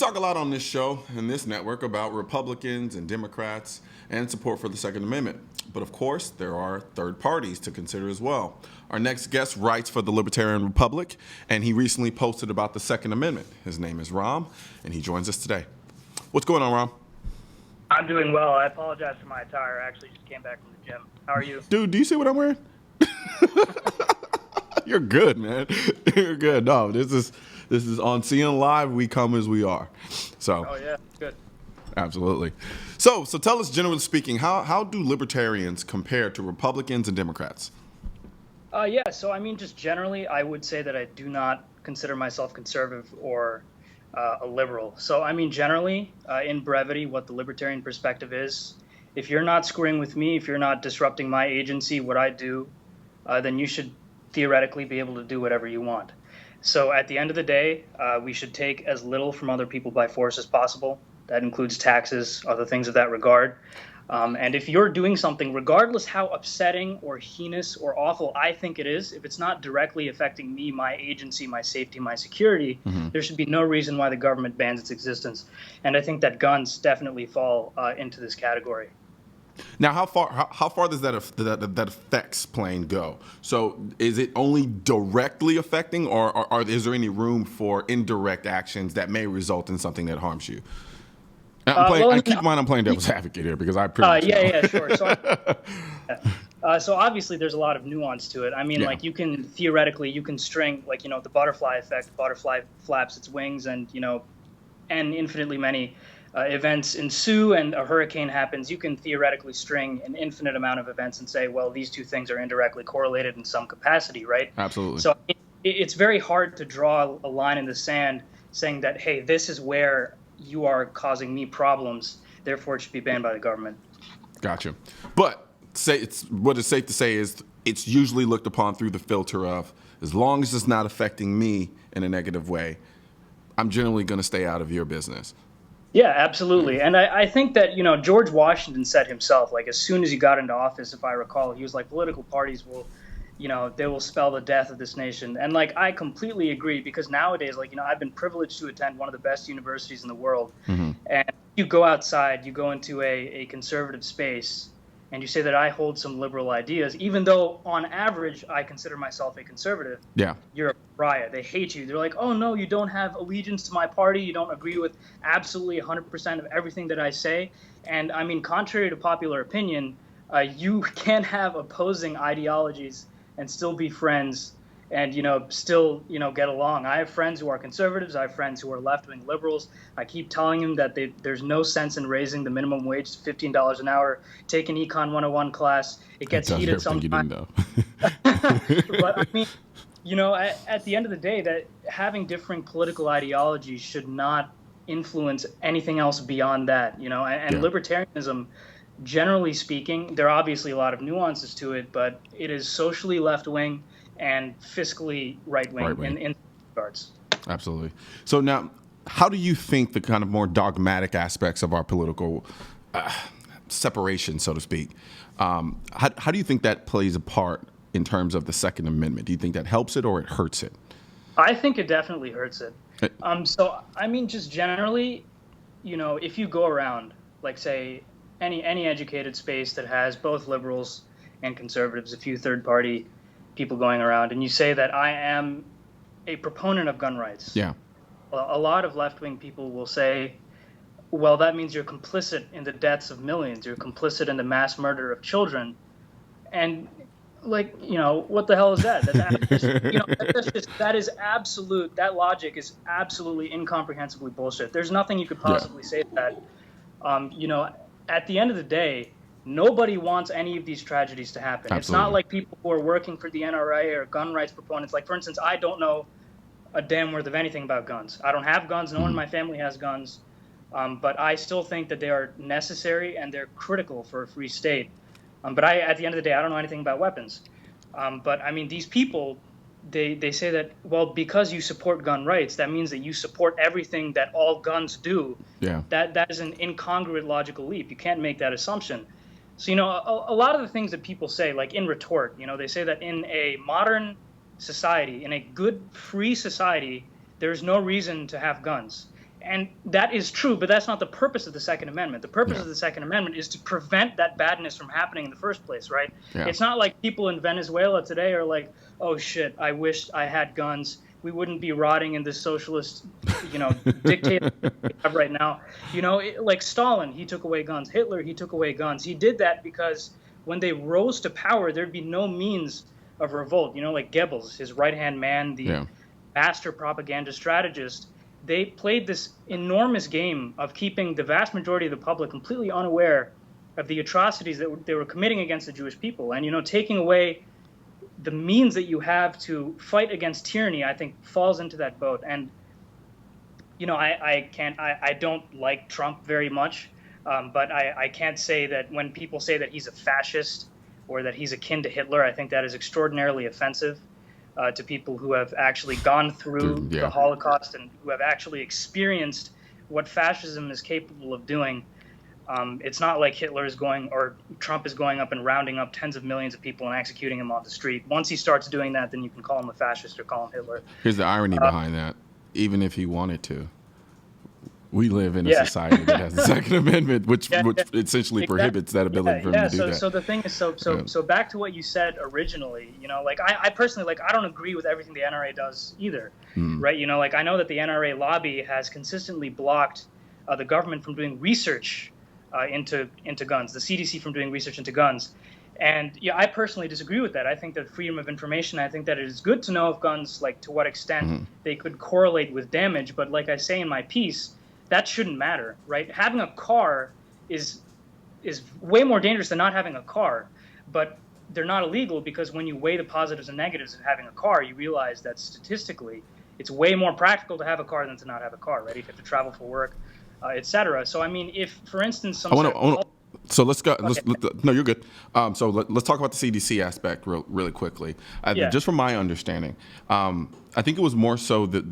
talk a lot on this show and this network about Republicans and Democrats and support for the Second Amendment. But of course, there are third parties to consider as well. Our next guest writes for the Libertarian Republic, and he recently posted about the Second Amendment. His name is Ram, and he joins us today. What's going on, Ram? I'm doing well. I apologize for my attire. I actually just came back from the gym. How are you? Dude, do you see what I'm wearing? You're good, man. You're good. No, this is on CNN Live. We come as we are. So. Oh yeah, good. Absolutely. So tell us, generally speaking, how do libertarians compare to Republicans and Democrats? So I mean, just generally, I would say that I do not consider myself conservative or a liberal. So I mean, generally, in brevity, what the libertarian perspective is, if you're not screwing with me, if you're not disrupting my agency, what I do, then you should theoretically be able to do whatever you want. So at the end of the day, we should take as little from other people by force as possible. That includes taxes, other things of that regard. And if you're doing something, regardless how upsetting or heinous or awful I think it is, if it's not directly affecting me, my agency, my safety, my security, there should be no reason why the government bans its existence. And I think that guns definitely fall into this category. Now, how far does that effects plane go? So is it only directly affecting, or is there any room for indirect actions that may result in something that harms you? Keep in mind I'm playing devil's advocate here because I pretty much know. Sure. So obviously there's a lot of nuance to it. I mean, like you can string, like, the butterfly effect. Butterfly flaps its wings, and and infinitely many events ensue, and a hurricane happens. You can theoretically string an infinite amount of events and say, well, these two things are indirectly correlated in some capacity, right? Absolutely. So it's very hard to draw a line in the sand saying that, hey, this is where you are causing me problems, therefore it should be banned by the government. Gotcha. But what is safe to say is it's usually looked upon through the filter of, as long as it's not affecting me in a negative way, I'm generally going to stay out of your business. Yeah, absolutely. And I think that, George Washington said himself, like, as soon as he got into office, if I recall, he was like, political parties will, they will spell the death of this nation. And, like, I completely agree, because nowadays, like, I've been privileged to attend one of the best universities in the world. And you go outside, you go into a conservative space, and you say that I hold some liberal ideas, even though on average I consider myself a conservative. Yeah. You're a pariah. They hate you. They're like, oh, no, you don't have allegiance to my party. You don't agree with absolutely 100% of everything that I say. And, I mean, contrary to popular opinion, you can have opposing ideologies and still be friends and, still, get along. I have friends who are conservatives. I have friends who are left-wing liberals. I keep telling them that there's no sense in raising the minimum wage to $15 an hour. Take an Econ 101 class. It gets heated sometimes. But, I mean, at the end of the day, that having different political ideologies should not influence anything else beyond that, and libertarianism, generally speaking, there are obviously a lot of nuances to it, but it is socially left-wing and fiscally right-wing in regards. Absolutely. So now, how do you think the kind of more dogmatic aspects of our political separation, so to speak, how do you think that plays a part in terms of the Second Amendment? Do you think that helps it or it hurts it? I think it definitely hurts it. So, I mean, just generally, if you go around, like, say, any educated space that has both liberals and conservatives, a few third-party people going around, and you say that I am a proponent of gun rights. Yeah. A lot of left-wing people will say, well, that means you're complicit in the deaths of millions. You're complicit in the mass murder of children. And, like, what the hell is that? That is absolute. That logic is absolutely incomprehensibly bullshit. There's nothing you could possibly say to that. At the end of the day, nobody wants any of these tragedies to happen. Absolutely. It's not like people who are working for the NRA or gun rights proponents. Like, for instance, I don't know a damn worth of anything about guns. I don't have guns. No one in my family has guns. But I still think that they are necessary and they're critical for a free state. But at the end of the day, I don't know anything about weapons. But, I mean, these people, they say that, well, because you support gun rights, that means that you support everything that all guns do. Yeah. That is an incongruent logical leap. You can't make that assumption. So, a lot of the things that people say, like in retort, they say that in a modern society, in a good, free society, there's no reason to have guns. And that is true, but that's not the purpose of the Second Amendment. The purpose of the Second Amendment is to prevent that badness from happening in the first place, right? Yeah. It's not like people in Venezuela today are like, oh shit, I wish I had guns. We wouldn't be rotting in this socialist, dictator we have right now. Like Stalin, he took away guns. Hitler, he took away guns. He did that because when they rose to power, there'd be no means of revolt. Like Goebbels, his right-hand man, the master propaganda strategist, they played this enormous game of keeping the vast majority of the public completely unaware of the atrocities that they were committing against the Jewish people. And, taking away the means that you have to fight against tyranny, I think, falls into that boat. And, I don't like Trump very much, but I can't say that when people say that he's a fascist or that he's akin to Hitler, I think that is extraordinarily offensive to people who have actually gone through the Holocaust and who have actually experienced what fascism is capable of doing. It's not like Hitler is going, or Trump is going up and rounding up tens of millions of people and executing them on the street. Once he starts doing that, then you can call him a fascist or call him Hitler. Here's the irony behind that. Even if he wanted to, we live in a society that has the Second Amendment, which essentially prohibits that ability for him to do that. So the thing is, so back to what you said originally, I personally, I don't agree with everything the NRA does either, right? I know that the NRA lobby has consistently blocked the government from doing research into guns, the CDC from doing research into guns. And I personally disagree with that. I think that freedom of information, I think that it is good to know of guns, to what extent they could correlate with damage. But like I say in my piece, that shouldn't matter, right? Having a car is way more dangerous than not having a car, but they're not illegal because when you weigh the positives and negatives of having a car, you realize that statistically it's way more practical to have a car than to not have a car, right? If you have to travel for work, etc. So I mean, if for instance, so let's go. No, you're good. So let's talk about the CDC aspect really quickly. Just from my understanding, I think it was more so that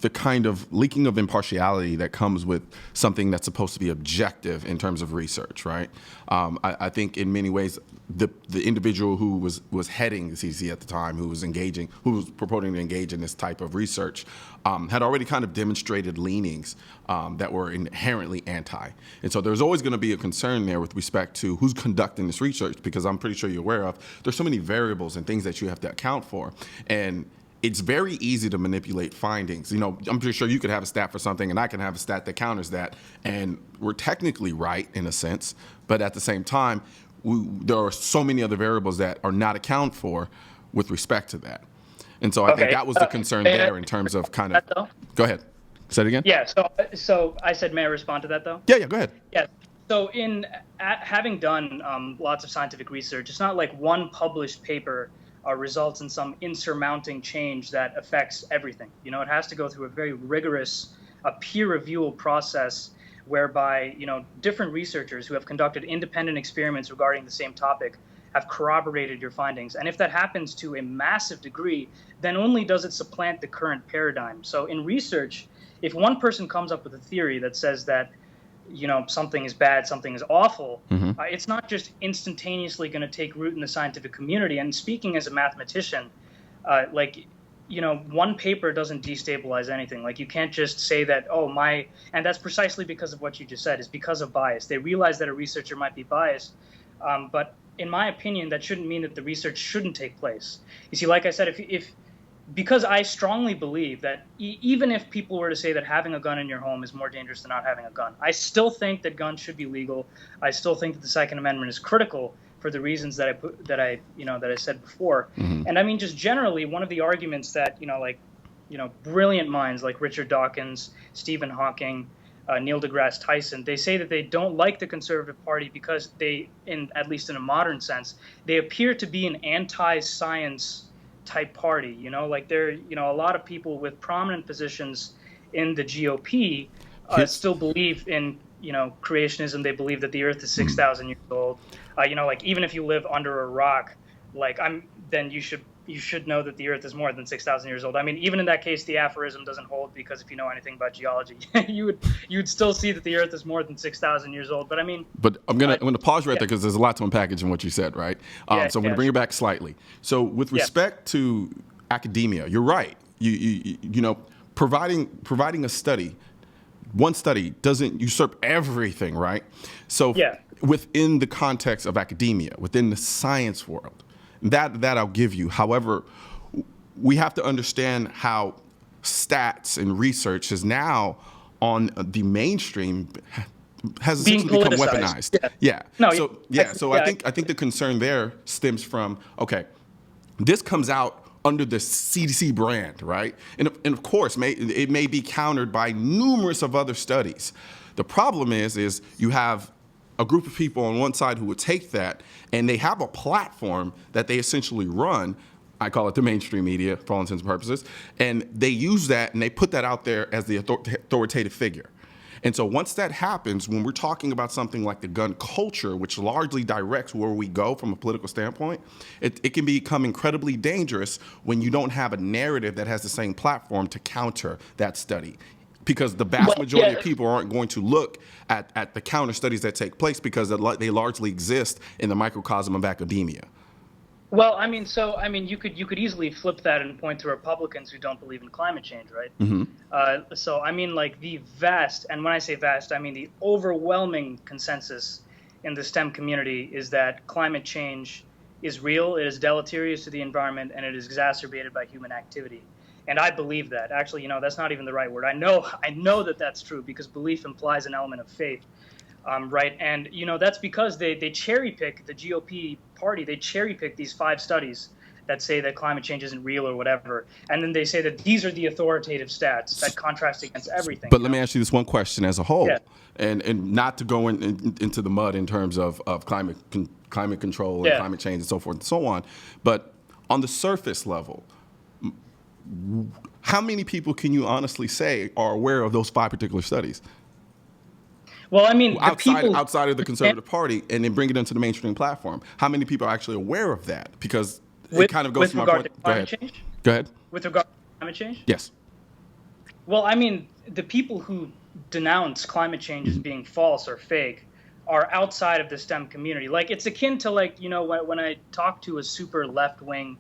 the kind of leaking of impartiality that comes with something that's supposed to be objective in terms of research, right? I think in many ways, the individual who was heading the CDC at the time, who was purporting to engage in this type of research, had already kind of demonstrated leanings that were inherently anti. And so there's always going to be a concern there with respect to who's conducting this research, because I'm pretty sure you're aware of, there's so many variables and things that you have to account for. And it's very easy to manipulate findings. I'm pretty sure you could have a stat for something and I can have a stat that counters that. And we're technically right in a sense, but at the same time, there are so many other variables that are not accounted for with respect to that. And so I think that was the concern there in terms of kind of, go ahead, say it again. Yeah, so I said, may I respond to that though? Yeah, go ahead. Yeah, so having done lots of scientific research, it's not like one published paper results in some insurmounting change that affects everything. It has to go through a very rigorous peer reviewal process whereby, different researchers who have conducted independent experiments regarding the same topic have corroborated your findings. And if that happens to a massive degree, then only does it supplant the current paradigm. So in research, if one person comes up with a theory that says that something is bad, something is awful, it's not just instantaneously going to take root in the scientific community. And speaking as a mathematician, one paper doesn't destabilize anything. You can't just say that, and that's precisely because of what you just said, is because of bias. They realize that a researcher might be biased, but in my opinion, that shouldn't mean that the research shouldn't take place. You see, like I said, because I strongly believe that even if people were to say that having a gun in your home is more dangerous than not having a gun, I still think that guns should be legal. I still think that the Second Amendment is critical for the reasons that I said before. And I mean, just generally, one of the arguments that brilliant minds like Richard Dawkins, Stephen Hawking, Neil deGrasse Tyson, they say that they don't like the Conservative Party because they, at least in a modern sense, they appear to be an anti-science type party. There, a lot of people with prominent positions in the GOP still believe in, creationism. They believe that the Earth is 6,000 years old. Even if you live under a rock, then you should know that the Earth is more than 6,000 years old. I mean, even in that case, the aphorism doesn't hold, because if you know anything about geology, you'd still see that the Earth is more than 6,000 years old. But I mean, I'm gonna pause right there, because there's a lot to unpackage in what you said, right? So I'm gonna bring it back slightly. So with respect to academia, you're right. providing a study, one study doesn't usurp everything, right? So within the context of academia, within the science world, that I'll give you. However, we have to understand how stats and research is now on the mainstream has essentially become weaponized. Yeah. No, so I think the concern there stems from, okay, this comes out under the CDC brand, right? And of course, it may be countered by numerous of other studies. The problem is you have a group of people on one side who would take that, and they have a platform that they essentially run. I call it the mainstream media for all intents and purposes. And they use that and they put that out there as the authoritative figure. And so once that happens, when we're talking about something like the gun culture, which largely directs where we go from a political standpoint, it can become incredibly dangerous when you don't have a narrative that has the same platform to counter that study. Because the vast majority of people aren't going to look at the counter studies that take place because they largely exist in the microcosm of academia. Well, I mean, you could easily flip that and point to Republicans who don't believe in climate change, right? Mm-hmm. So I mean, like the vast, and when I say vast, I mean the overwhelming consensus in the STEM community is that climate change is real, it is deleterious to the environment, and it is exacerbated by human activity. And I believe that. Actually, that's not even the right word. I know that that's true because belief implies an element of faith. Right, and that's because they cherry pick the GOP party. They cherry pick these 5 studies that say that climate change isn't real or whatever, and then they say that these are the authoritative stats that contrast against everything. But let me ask you this one question as a whole, and not to go into the mud in terms of climate control and climate change and so forth and so on. But on the surface level, how many people can you honestly say are aware of those 5 particular studies? Well, I mean, outside of the conservative party, and then bring it into the mainstream platform. How many people are actually aware of that? Because it kind of goes to my point. Go ahead. With regard to climate change? Yes. Well, I mean, the people who denounce climate change as being false or fake are outside of the STEM community. Like, it's akin to, like, when I talk to a super left-wing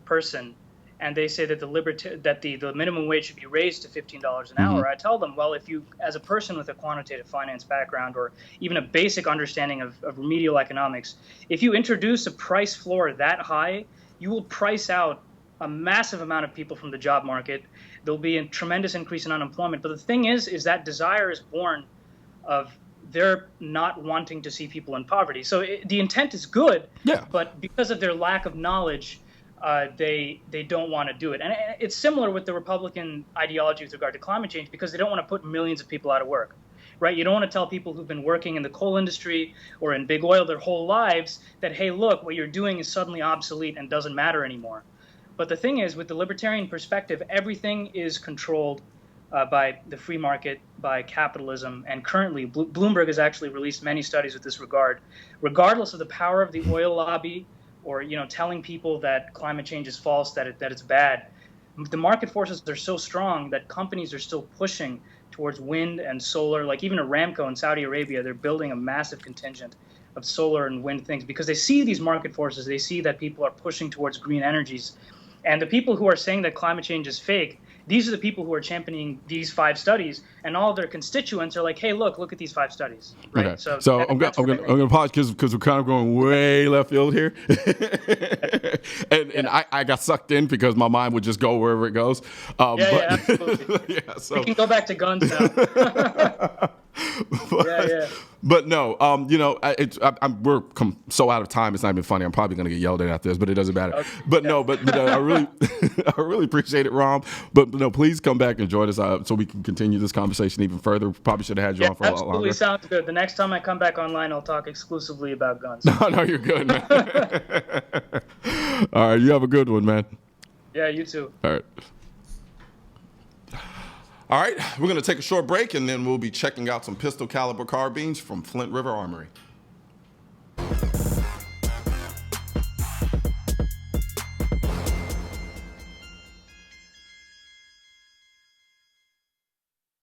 person, and they say that the minimum wage should be raised to $15 an hour. I tell them, well, if you, as a person with a quantitative finance background or even a basic understanding of remedial economics, if you introduce a price floor that high, you will price out a massive amount of people from the job market. There'll be a tremendous increase in unemployment. But the thing is that desire is born of their not wanting to see people in poverty. So the intent is good, but because of their lack of knowledge, they don't want to do it. And it's similar with the Republican ideology with regard to climate change because they don't want to put millions of people out of work, right? You don't want to tell people who've been working in the coal industry or in big oil their whole lives that, hey, look, what you're doing is suddenly obsolete and doesn't matter anymore. But the thing is, with the libertarian perspective, everything is controlled by the free market, by capitalism. And currently, Bloomberg has actually released many studies with this regard. Regardless of the power of the oil lobby, or telling people that climate change is false, that it's bad, the market forces are so strong that companies are still pushing towards wind and solar. Like even Aramco in Saudi Arabia, they're building a massive contingent of solar and wind things because they see these market forces. They see that people are pushing towards green energies. And the people who are saying that climate change is fake, these are the people who are championing these 5 studies, and all of their constituents are like, "Hey, look at these 5 studies." Right? Okay. So I'm gonna pause because we're kind of going way left field here, and I got sucked in because my mind would just go wherever it goes. Absolutely. So we can go back to guns now. But no, we're so out of time. It's not even funny. I'm probably going to get yelled at after this, but it doesn't matter. Okay. But I really appreciate it, Rom. But no, please come back and join us so we can continue this conversation even further. Probably should have had you on for a lot longer. Absolutely, sounds good. The next time I come back online, I'll talk exclusively about guns. No, you're good, man. All right, you have a good one, man. Yeah, you too. All right, we're going to take a short break, and then we'll be checking out some pistol caliber carbines from Flint River Armory.